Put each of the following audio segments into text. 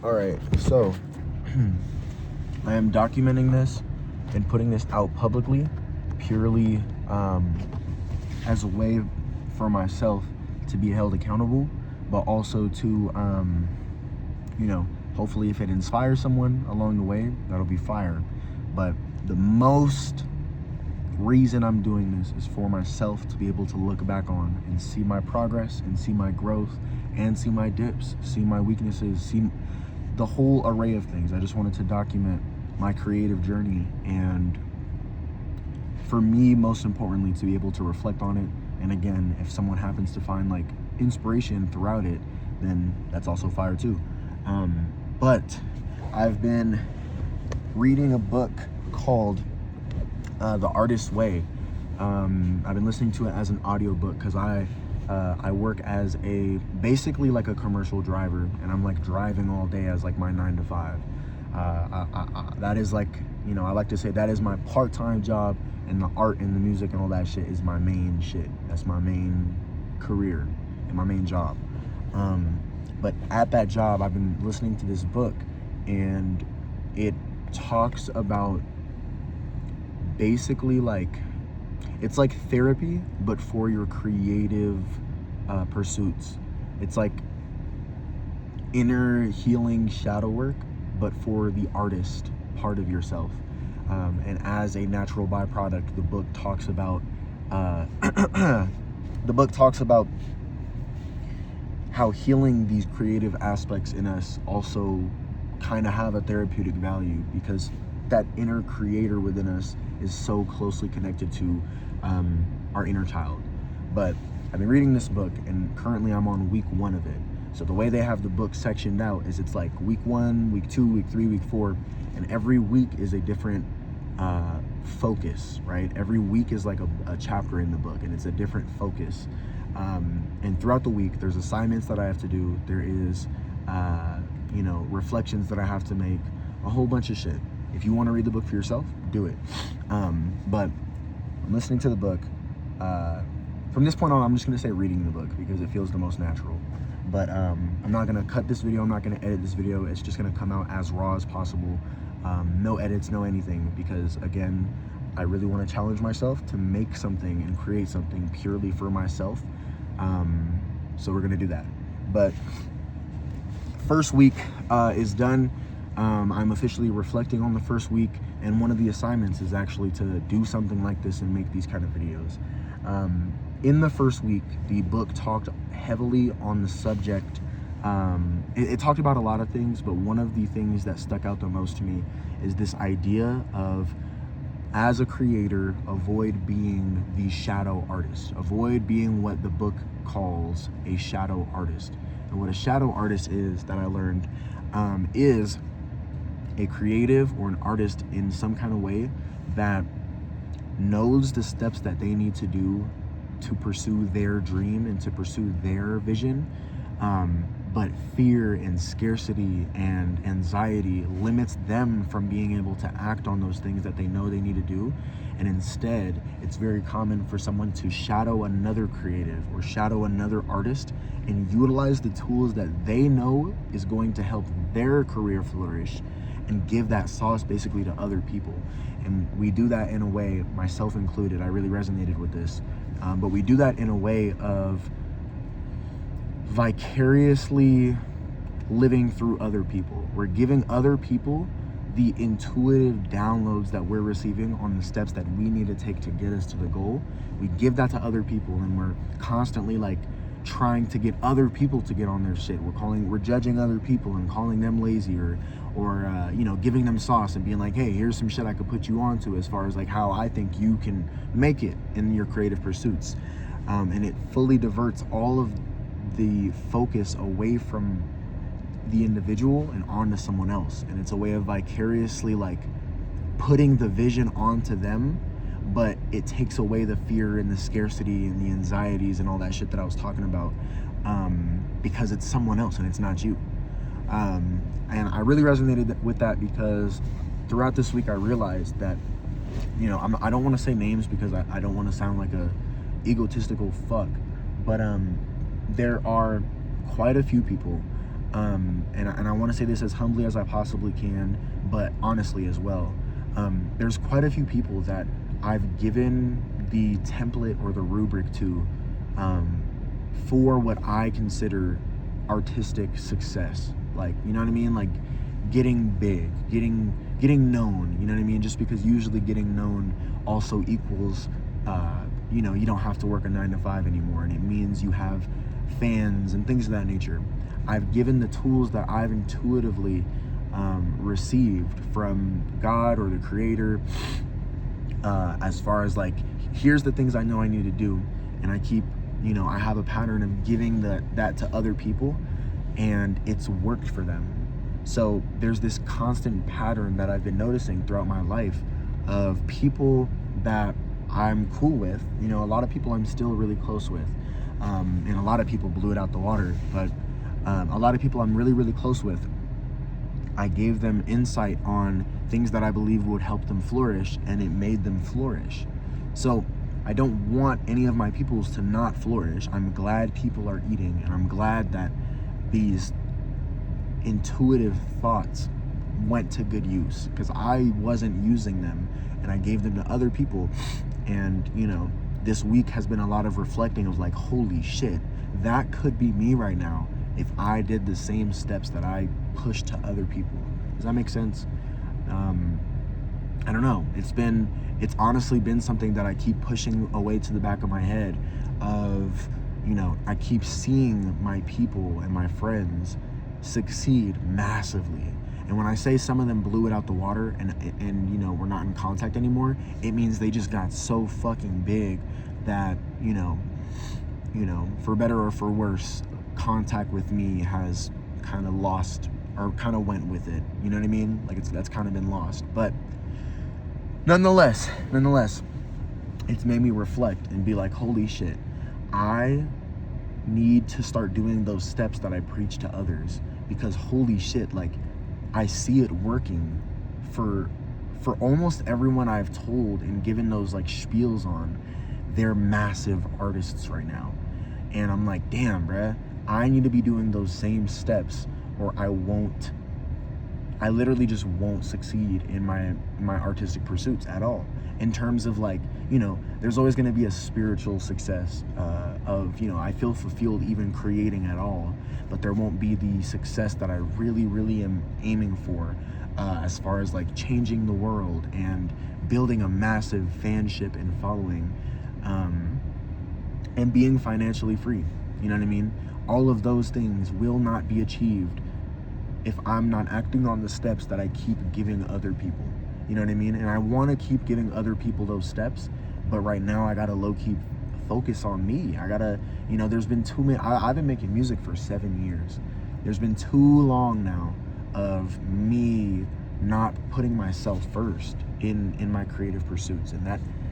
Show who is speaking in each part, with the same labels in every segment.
Speaker 1: All right, so I am documenting this and putting this out publicly purely as a way for myself to be held accountable, but also to, hopefully if it inspires someone along the way, that'll be fire. But the most reason I'm doing this is for myself to be able to look back on and see my progress and see my growth and see my dips, see my weaknesses, see the whole array of things. I just wanted to document my creative journey, and for me, most importantly, to be able to reflect on it. And again, if someone happens to find like inspiration throughout it, then that's also fire too. But I've been reading a book called The Artist's Way. I've been listening to it as an audiobook because I work as basically like a commercial driver, and I'm like driving all day as like my 9 to 5. That is like, I like to say that is my part-time job, and the art and the music and all that shit is my main shit. That's my main career and my main job. But at that job, I've been listening to this book, and it talks about basically like, it's like therapy, but for your creative pursuits. It's like inner healing shadow work, but for the artist part of yourself. And as a natural byproduct, the book talks about how healing these creative aspects in us also kind of have a therapeutic value, because that inner creator within us is so closely connected to our inner child. But I've been reading this book, and currently I'm on week 1 of it. So the way they have the book sectioned out is it's like week 1, week 2, week 3, week 4, and every week is a different focus, right? Every week is like a chapter in the book, and it's a different focus. And throughout the week, there's assignments that I have to do. There is, reflections that I have to make, a whole bunch of shit. If you want to read the book for yourself, do it. But I'm listening to the book. From this point on, I'm just going to say reading the book because it feels the most natural. But I'm not going to cut this video. I'm not going to edit this video. It's just going to come out as raw as possible. No edits, no anything, because again, I really want to challenge myself to make something and create something purely for myself. So we're going to do that. But first week is done. I'm officially reflecting on the first week, and one of the assignments is actually to do something like this and make these kind of videos. In the first week, the book talked heavily on the subject. It talked about a lot of things, but one of the things that stuck out the most to me is this idea of, as a creator, avoid being the shadow artist. Avoid being what the book calls a shadow artist. And what a shadow artist is, that I learned, is a creative or an artist in some kind of way that knows the steps that they need to do to pursue their dream and to pursue their vision, but fear and scarcity and anxiety limits them from being able to act on those things that they know they need to do. And instead, it's very common for someone to shadow another creative or shadow another artist and utilize the tools that they know is going to help their career flourish, and give that sauce basically to other people. And we do that in a way, myself included, I really resonated with this, but we do that in a way of vicariously living through other people. We're giving other people the intuitive downloads that we're receiving on the steps that we need to take to get us to the goal. We give that to other people, and we're constantly like trying to get other people to get on their shit. We're judging other people and calling them lazy, or giving them sauce and being like, hey, here's some shit I could put you onto as far as like how I think you can make it in your creative pursuits. And it fully diverts all of the focus away from the individual and onto someone else. And it's a way of vicariously like putting the vision onto them, but it takes away the fear and the scarcity and the anxieties and all that shit that I was talking about, because it's someone else and it's not you. And I really resonated with that, because throughout this week I realized that, I don't want to say names because I don't want to sound like a egotistical fuck, but there are quite a few people And I want to say this as humbly as I possibly can, but honestly as well. There's quite a few people that I've given the template or the rubric to for what I consider artistic success. Like, you know what I mean? Like getting big, getting known, you know what I mean? Just because usually getting known also equals, you know, you don't have to work a 9-to-5 anymore, and it means you have fans and things of that nature. I've given the tools that I've intuitively received from God or the Creator, as far as like, here's the things I know I need to do, and I keep, you know, I have a pattern of giving that to other people, and it's worked for them. So there's this constant pattern that I've been noticing throughout my life of people that I'm cool with. You know, a lot of people I'm still really close with, and a lot of people blew it out the water, but a lot of people I'm really, really close with, I gave them insight on things that I believe would help them flourish, and it made them flourish. So I don't want any of my peoples to not flourish. I'm glad people are eating, and I'm glad that these intuitive thoughts went to good use, because I wasn't using them and I gave them to other people. And you know, this week has been a lot of reflecting of like, holy shit, that could be me right now if I did the same steps that I pushed to other people. Does that make sense? I don't know. It's honestly been something that I keep pushing away to the back of my head of, you know, I keep seeing my people and my friends succeed massively. And when I say some of them blew it out the water and you know, we're not in contact anymore, it means they just got so fucking big that, you know, for better or for worse, contact with me has kind of lost, or kind of went with it. You know what I mean? Like that's kind of been lost. But nonetheless, it's made me reflect and be like, holy shit, I need to start doing those steps that I preach to others, because holy shit, like I see it working for almost everyone I've told and given those like spiels on. They're massive artists right now, and I'm like, damn, bruh, I need to be doing those same steps, or I literally just won't succeed in my artistic pursuits at all. In terms of like, you know, there's always going to be a spiritual success of, you know, I feel fulfilled even creating at all, but there won't be the success that I really, really am aiming for, as far as like changing the world and building a massive fanship and following, and being financially free. You know what I mean? All of those things will not be achieved if I'm not acting on the steps that I keep giving other people. You know what I mean? And I want to keep giving other people those steps, but right now I gotta low-key focus on me. I gotta, you know, there's been too many, I've been making music for 7 years. There's been too long now of me not putting myself first in my creative pursuits, and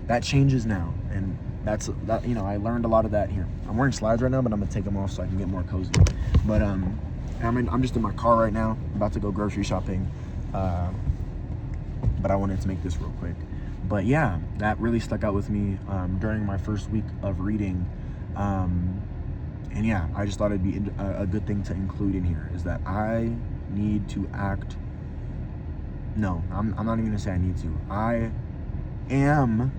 Speaker 1: that changes now. And that, you know, I learned a lot of that here. I'm wearing slides right now, but I'm gonna take them off so I can get more cozy. But I'm just in my car right now, about to go grocery shopping, but I wanted to make this real quick. But yeah, that really stuck out with me during my first week of reading, and yeah, I just thought it'd be a good thing to include in here, is that I need to act. No, I'm not even gonna say I need to. I am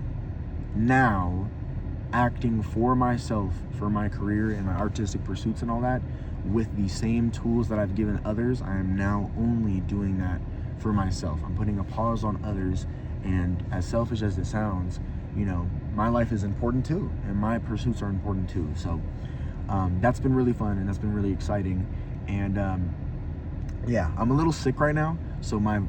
Speaker 1: now acting for myself, for my career and my artistic pursuits and all that, with the same tools that I've given others. I am now only doing that for myself. I'm putting a pause on others, and as selfish as it sounds, you know, my life is important too, and my pursuits are important too. So that's been really fun, and that's been really exciting. And yeah, I'm a little sick right now, so my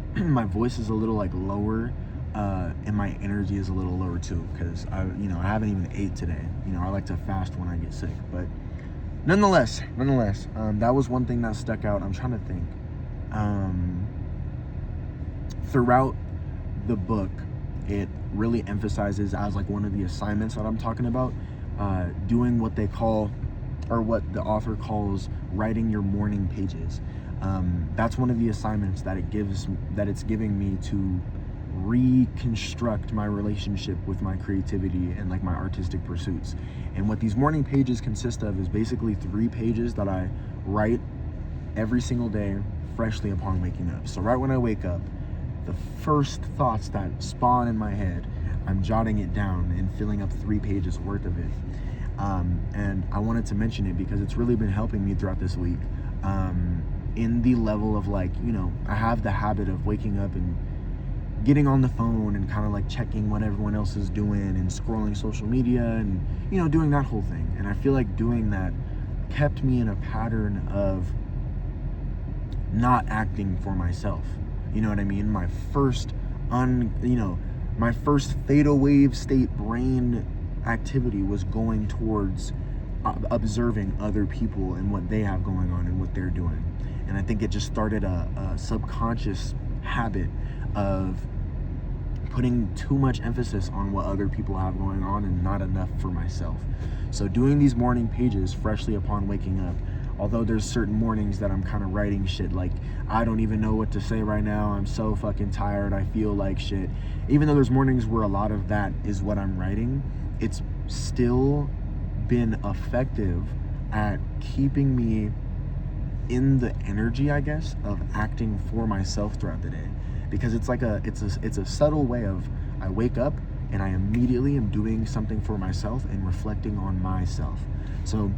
Speaker 1: voice is a little like lower, and my energy is a little lower too, because I haven't even ate today. You know, I like to fast when I get sick. But nonetheless, that was one thing that stuck out. I'm trying to think. Throughout the book, it really emphasizes as like one of the assignments that I'm talking about, doing what they call, or what the author calls, writing your morning pages. That's one of the assignments that it's giving me to reconstruct my relationship with my creativity and like my artistic pursuits. And what these morning pages consist of is basically 3 pages that I write every single day, freshly upon waking up. So right when I wake up, the first thoughts that spawn in my head, I'm jotting it down and filling up 3 pages worth of it. And I wanted to mention it because it's really been helping me throughout this week. In the level of like, you know, I have the habit of waking up and getting on the phone and kind of like checking what everyone else is doing and scrolling social media and, you know, doing that whole thing. And I feel like doing that kept me in a pattern of not acting for myself. You know what I mean? My first theta wave state brain activity was going towards observing other people and what they have going on and what they're doing. And I think it just started a subconscious habit of putting too much emphasis on what other people have going on and not enough for myself. So doing these morning pages freshly upon waking up, although there's certain mornings that I'm kind of writing shit like, I don't even know what to say right now, I'm so fucking tired, I feel like shit. Even though there's mornings where a lot of that is what I'm writing, it's still been effective at keeping me in the energy, I guess, of acting for myself throughout the day. Because it's like it's a subtle way of, I wake up and I immediately am doing something for myself and reflecting on myself. So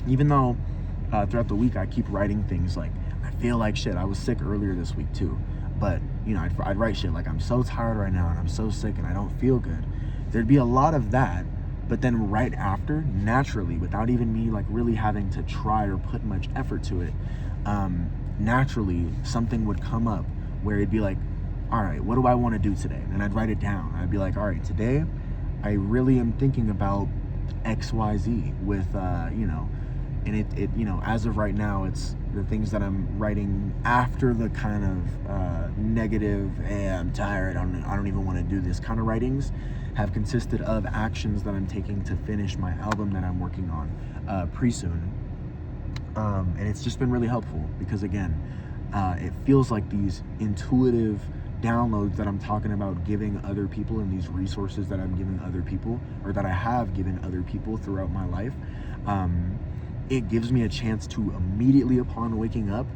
Speaker 1: even though throughout the week I keep writing things like, I feel like shit, I was sick earlier this week too, but you know, I'd write shit like, I'm so tired right now and I'm so sick and I don't feel good. There'd be a lot of that, but then right after, naturally, without even me like really having to try or put much effort to it, naturally something would come up where it'd be like, all right, what do I want to do today? And I'd write it down. I'd be like, all right, today I really am thinking about XYZ with, you know, and it you know, as of right now, it's the things that I'm writing after the kind of negative, hey, I'm tired, I don't even want to do this kind of writings, have consisted of actions that I'm taking to finish my album that I'm working on pretty soon. And it's just been really helpful because, again, it feels like these intuitive downloads that I'm talking about giving other people and these resources that I'm giving other people, or that I have given other people throughout my life, it gives me a chance to immediately upon waking up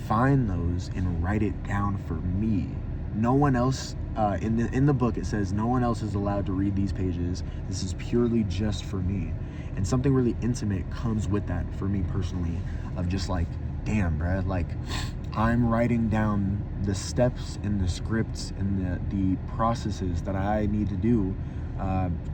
Speaker 1: find those and write it down for me. No one else, in the book it says no one else is allowed to read these pages. This is purely just for me. And something really intimate comes with that for me personally, of just like, damn, bruh, like I'm writing down the steps and the scripts and the processes that I need to do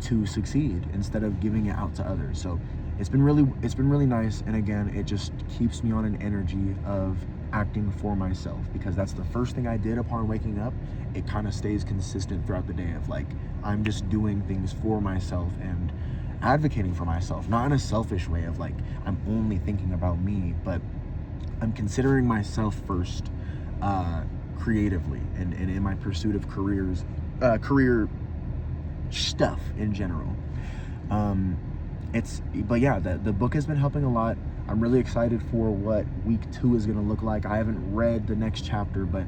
Speaker 1: to succeed, instead of giving it out to others. So it's been really nice. And again, it just keeps me on an energy of acting for myself, because that's the first thing I did upon waking up. It kind of stays consistent throughout the day of like, I'm just doing things for myself and advocating for myself, not in a selfish way of like, I'm only thinking about me, but I'm considering myself first, creatively and in my pursuit of career stuff in general. But yeah, the book has been helping a lot. I'm really excited for what week 2 is going to look like. I haven't read the next chapter, but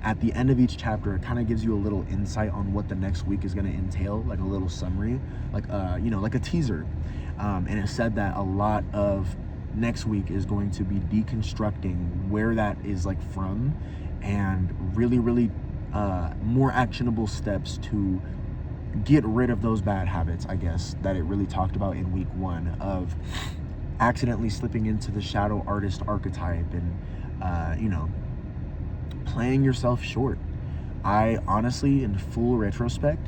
Speaker 1: at the end of each chapter, it kind of gives you a little insight on what the next week is going to entail, like a little summary, like you know, like a teaser. And it said that a lot of next week is going to be deconstructing where that is like from, and really more actionable steps to get rid of those bad habits, I guess, that it really talked about in week 1 of accidentally slipping into the shadow artist archetype and you know, playing yourself short. I honestly, in full retrospect,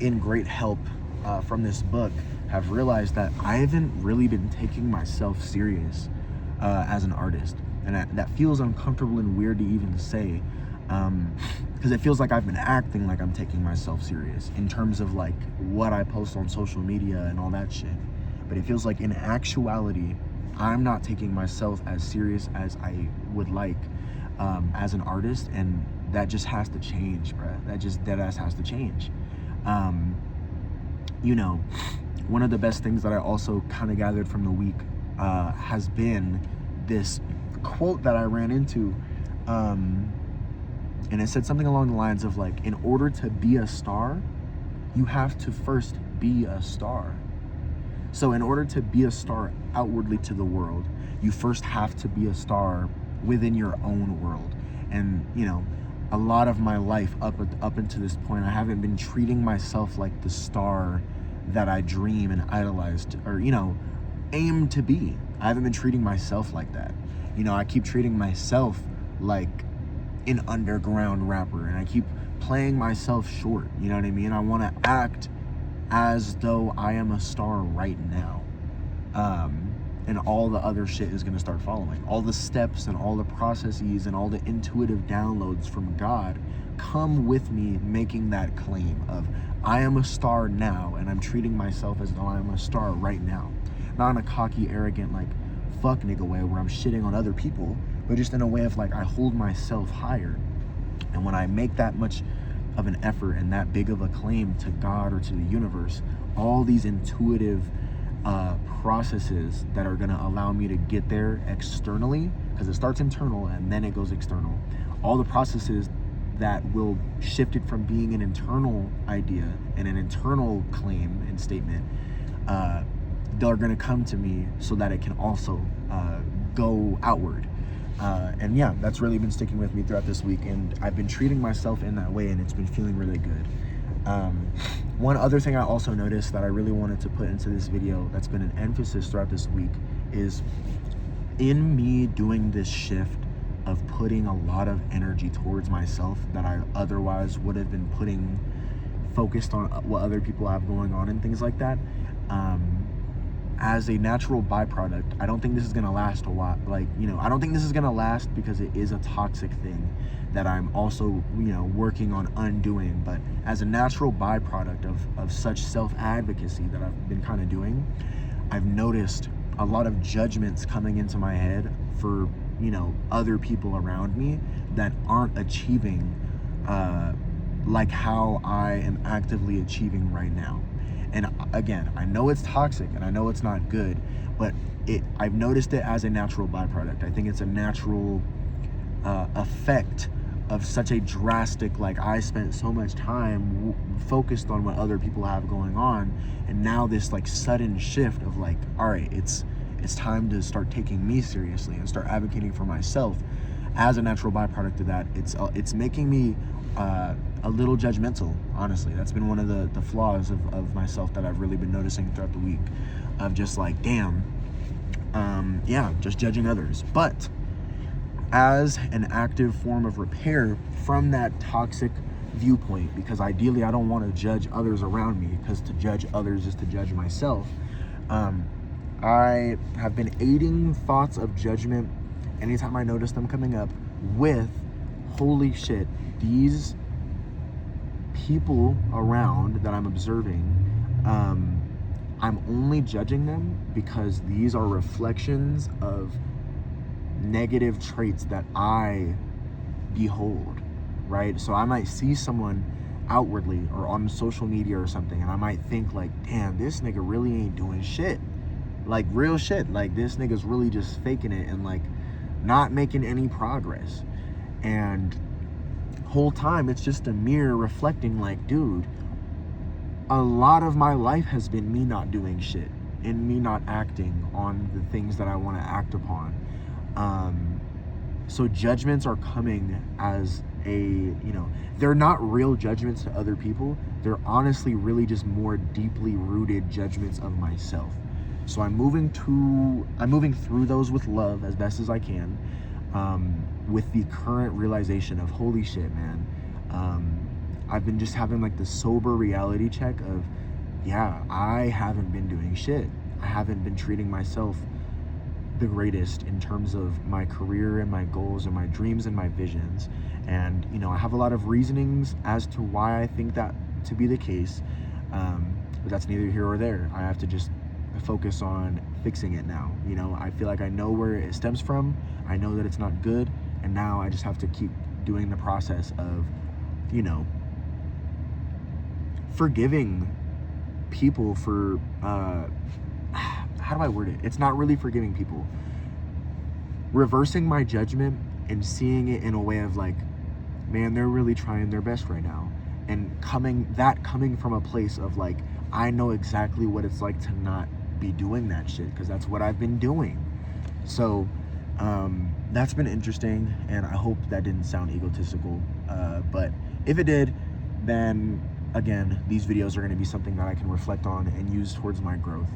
Speaker 1: in great help from this book, have realized that I haven't really been taking myself serious as an artist, and that feels uncomfortable and weird to even say, because it feels like I've been acting like I'm taking myself serious in terms of like what I post on social media and all that shit. But it feels like in actuality, I'm not taking myself as serious as I would like as an artist, and that just has to change, bruh. That just deadass has to change. You know, one of the best things that I also kind of gathered from the week has been this quote that I ran into, and it said something along the lines of like, in order to be a star, you have to first be a star. So in order to be a star outwardly to the world, you first have to be a star within your own world. And, you know, a lot of my life up until this point, I haven't been treating myself like the star that I dream and idolize, or, you know, aim to be. I haven't been treating myself like that. You know, I keep treating myself like an underground rapper, and I keep playing myself short. You know what I mean? I want to act as though I am a star right now. And all the other shit is going to start following. All the steps and all the processes and all the intuitive downloads from God come with me making that claim of, I am a star now, and I'm treating myself as though I am a star right now. Not in a cocky, arrogant, like, fuck nigga way where I'm shitting on other people, but just in a way of like, I hold myself higher. And when I make that much of an effort and that big of a claim to God or to the universe, all these intuitive processes that are going to allow me to get there externally, because it starts internal and then it goes external, all the processes that will shift it from being an internal idea and an internal claim and statement, they're going to come to me so that it can also go outward. And yeah, that's really been sticking with me throughout this week, and I've been treating myself in that way, and it's been feeling really good. One other thing I also noticed that I really wanted to put into this video that's been an emphasis throughout this week is, in me doing this shift of putting a lot of energy towards myself that I otherwise would have been putting focused on what other people have going on and things like that, as a natural byproduct, I don't think this is gonna last a while. Like, you know, I don't think this is gonna last because it is a toxic thing that I'm also, you know, working on undoing. But as a natural byproduct of such self-advocacy that I've been kind of doing, I've noticed a lot of judgments coming into my head for, you know, other people around me that aren't achieving like how I am actively achieving right now. And again, I know it's toxic and I know it's not good, but I've noticed it as a natural byproduct. I think it's a natural effect of such a drastic, like, I spent so much time focused on what other people have going on, and now this like sudden shift of like, all right, it's time to start taking me seriously and start advocating for myself. As a natural byproduct of that, it's making me a little judgmental, honestly. That's been one of the flaws of myself that I've really been noticing throughout the week, of just like, damn, yeah, just judging others. But as an active form of repair from that toxic viewpoint, because ideally I don't want to judge others around me, because to judge others is to judge myself, I have been aiding thoughts of judgment anytime I notice them coming up with, holy shit, these people around that I'm observing, I'm only judging them because these are reflections of negative traits that I behold, right? So I might see someone outwardly or on social media or something, and I might think like, damn, this nigga really ain't doing shit, like real shit, like this nigga's really just faking it and like not making any progress. And whole time it's just a mirror reflecting like, dude, a lot of my life has been me not doing shit and me not acting on the things that I want to act upon. So judgments are coming as a, you know, they're not real judgments to other people. They're honestly really just more deeply rooted judgments of myself. So I'm moving through those with love as best as I can, with the current realization of, holy shit, man, I've been just having like the sober reality check of, yeah, I haven't been doing shit. I haven't been treating myself the greatest in terms of my career and my goals and my dreams and my visions. And, you know, I have a lot of reasonings as to why I think that to be the case, but that's neither here or there. I have to just focus on fixing it now. You know, I feel like I know where it stems from. I know that it's not good, and now I just have to keep doing the process of, you know, forgiving people for how do I word it? It's not really forgiving people. Reversing my judgment and seeing it in a way of like, man, they're really trying their best right now. And coming from a place of like, I know exactly what it's like to not be doing that shit, because that's what I've been doing. So that's been interesting, and I hope that didn't sound egotistical, but if it did, then again, these videos are going to be something that I can reflect on and use towards my growth.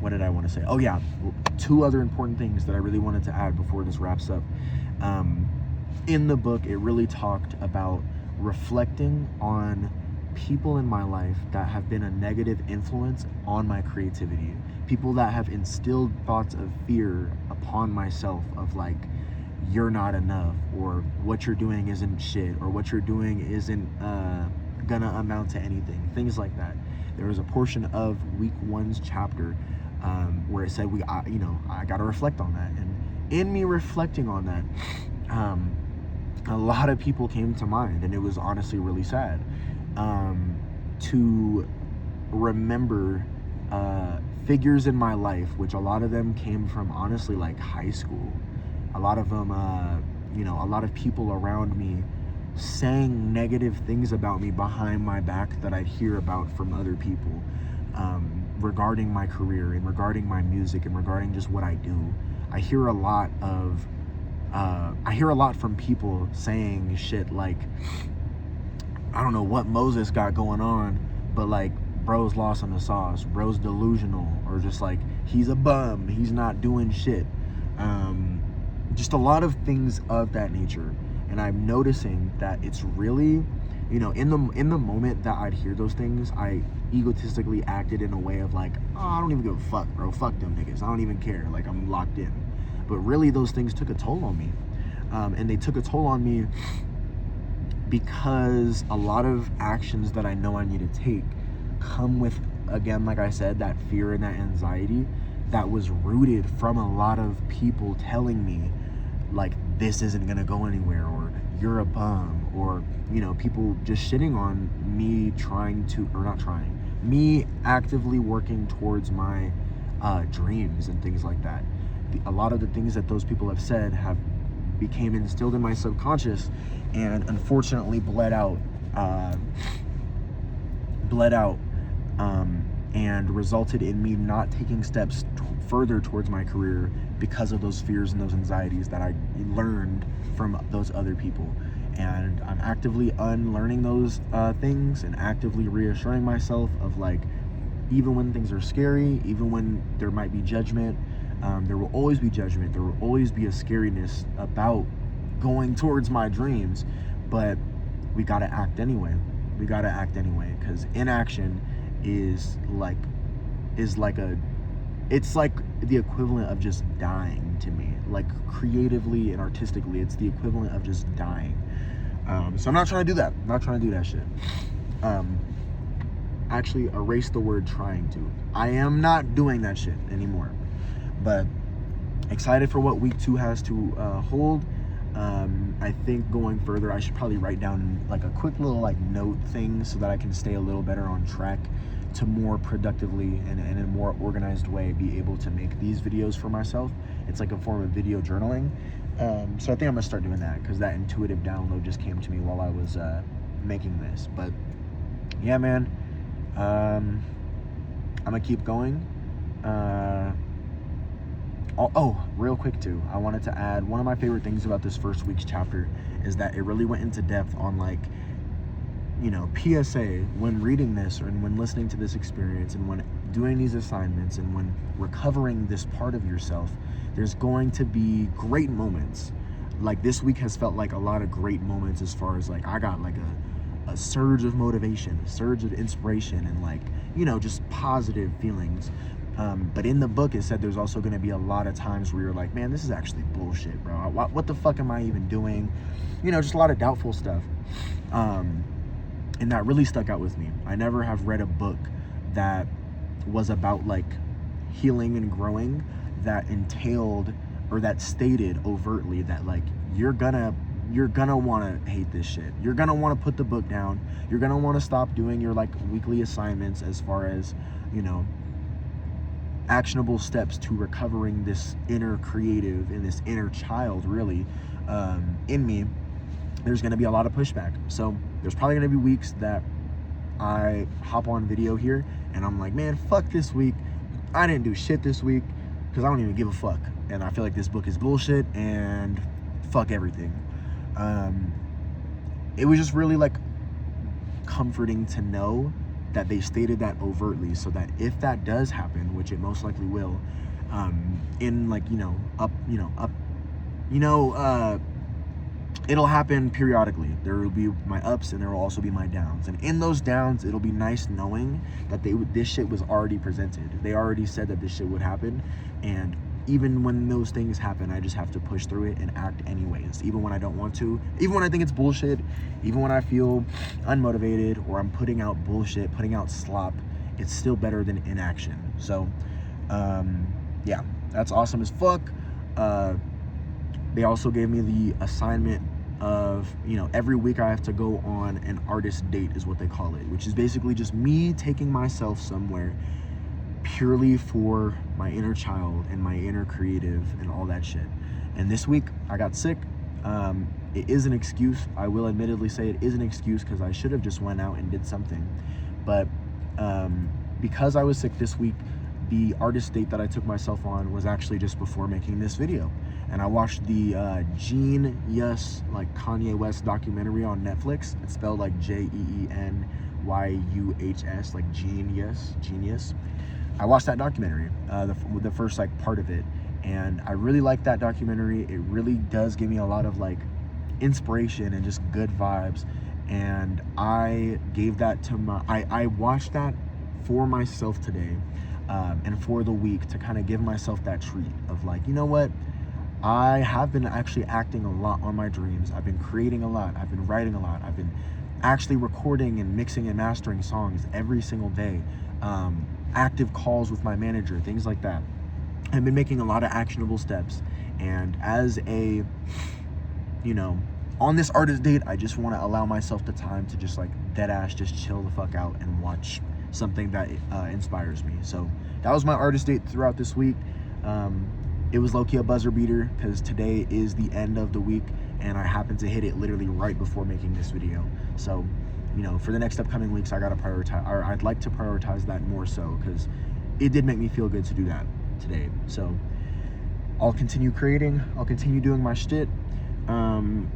Speaker 1: What did I want to say? Oh yeah, 2 other important things that I really wanted to add before this wraps up. In the book, it really talked about reflecting on people in my life that have been a negative influence on my creativity, people that have instilled thoughts of fear upon myself, of like, you're not enough, or what you're doing isn't shit, or what you're doing isn't gonna amount to anything, things like that. There was a portion of week 1's chapter where it said I gotta reflect on that, and in me reflecting on that, a lot of people came to mind, and it was honestly really sad to remember figures in my life, which a lot of them came from honestly like high school. A lot of them, a lot of people around me saying negative things about me behind my back that I'd hear about from other people, regarding my career and regarding my music and regarding just what I do. I hear a lot from people saying shit like, I don't know what Moses got going on, but like, bro's lost in the sauce, bro's delusional, or just like, he's a bum, he's not doing shit. Just a lot of things of that nature. And I'm noticing that it's really, in the moment that I'd hear those things, I egotistically acted in a way of like, oh, I don't even give a fuck, bro, fuck them niggas, I don't even care, like, I'm locked in. But really, those things took a toll on me, and they took a toll on me because a lot of actions that I know I need to take come with, again, like I said, that fear and that anxiety that was rooted from a lot of people telling me like, this isn't gonna go anywhere, or you're a bum, or people just shitting on me, me actively working towards my dreams and things like that. A lot of the things that those people have said have became instilled in my subconscious, and unfortunately bled out, and resulted in me not taking steps further towards my career because of those fears and those anxieties that I learned from those other people. And I'm actively unlearning those things, and actively reassuring myself of like, even when things are scary, even when there might be judgment, there will always be judgment, there will always be a scariness about going towards my dreams, but we gotta act anyway. Because inaction is like it's like the equivalent of just dying to me. Like, creatively and artistically, it's the equivalent of just dying. So I'm not trying to do that. I'm not trying to do that shit. Actually, erase the word trying to. I am not doing that shit anymore. But excited for what week 2 has to hold. I think going further, I should probably write down like a quick little like note thing so that I can stay a little better on track to more productively and in a more organized way be able to make these videos for myself. It's like a form of video journaling. So I think I'm gonna start doing that, because that intuitive download just came to me while I was making this. But yeah, man, I'm gonna keep going. Real quick too, I wanted to add, one of my favorite things about this first week's chapter is that it really went into depth on like, PSA, when reading this, or when listening to this experience, and when doing these assignments, and when recovering this part of yourself, there's going to be great moments. Like, this week has felt like a lot of great moments, as far as like, I got like a surge of motivation, a surge of inspiration, and like, just positive feelings. But in the book, it said there's also going to be a lot of times where you're like, man, this is actually bullshit, bro. What the fuck am I even doing? Just a lot of doubtful stuff. And that really stuck out with me. I never have read a book that was about like healing and growing that entailed, or that stated overtly that like, you're gonna want to hate this shit. You're gonna want to put the book down. You're gonna want to stop doing your like weekly assignments, as far as, actionable steps to recovering this inner creative and this inner child, really, in me. There's going to be a lot of pushback. So there's probably going to be weeks that I hop on video here and I'm like, man, fuck this week. I didn't do shit this week because I don't even give a fuck. And I feel like this book is bullshit and fuck everything. It was just really like comforting to know that they stated that overtly, so that if that does happen, which it most likely will, in like, it'll happen periodically. There will be my ups and there will also be my downs. And in those downs, it'll be nice knowing that this shit was already presented. They already said that this shit would happen. And even when those things happen, I just have to push through it and act anyways. Even when I don't want to, even when I think it's bullshit, even when I feel unmotivated or I'm putting out bullshit, putting out slop, it's still better than inaction. So, yeah, that's awesome as fuck. They also gave me the assignment of, every week I have to go on an artist date, is what they call it, which is basically just me taking myself somewhere purely for my inner child and my inner creative and all that shit. And this week I got sick. It is an excuse. I will admittedly say it is an excuse because I should have just went out and did something. But because I was sick this week, the artist date that I took myself on was actually just before making this video. And I watched the Genius, like Kanye West documentary on Netflix. It's spelled like Jenyuhs, like Genius. I watched that documentary, the first like part of it, and I really liked that documentary. It really does give me a lot of like inspiration and just good vibes. And I gave that to I watched that for myself today, and for the week, to kind of give myself that treat of like, you know what? I have been actually acting a lot on my dreams. I've been creating a lot. I've been writing a lot. I've been actually recording and mixing and mastering songs every single day. Active calls with my manager, things like that. I've been making a lot of actionable steps. And as a, on this artist date, I just want to allow myself the time to just like dead ass, just chill the fuck out and watch something that inspires me. So that was my artist date throughout this week. It was low-key a buzzer beater because today is the end of the week and I happened to hit it literally right before making this video. So, for the next upcoming weeks, I gotta prioritize, or I'd like to prioritize that more so, because it did make me feel good to do that today. So I'll continue creating, I'll continue doing my shit.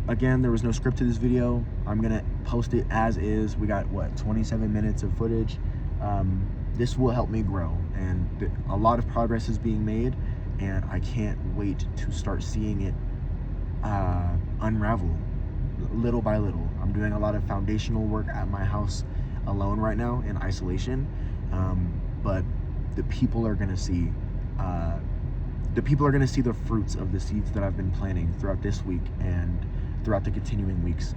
Speaker 1: Again, there was no script to this video. I'm gonna post it as is. We got 27 minutes of footage. This will help me grow, and a lot of progress is being made, and I can't wait to start seeing it unravel little by little. I'm doing a lot of foundational work at my house alone right now in isolation, but the people are gonna see the fruits of the seeds that I've been planting throughout this week and throughout the continuing weeks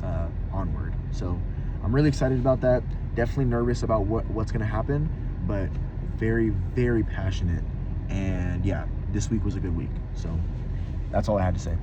Speaker 1: onward. So I'm really excited about that. Definitely nervous about what's gonna happen, but very, very passionate. And yeah, this week was a good week. So that's all I had to say.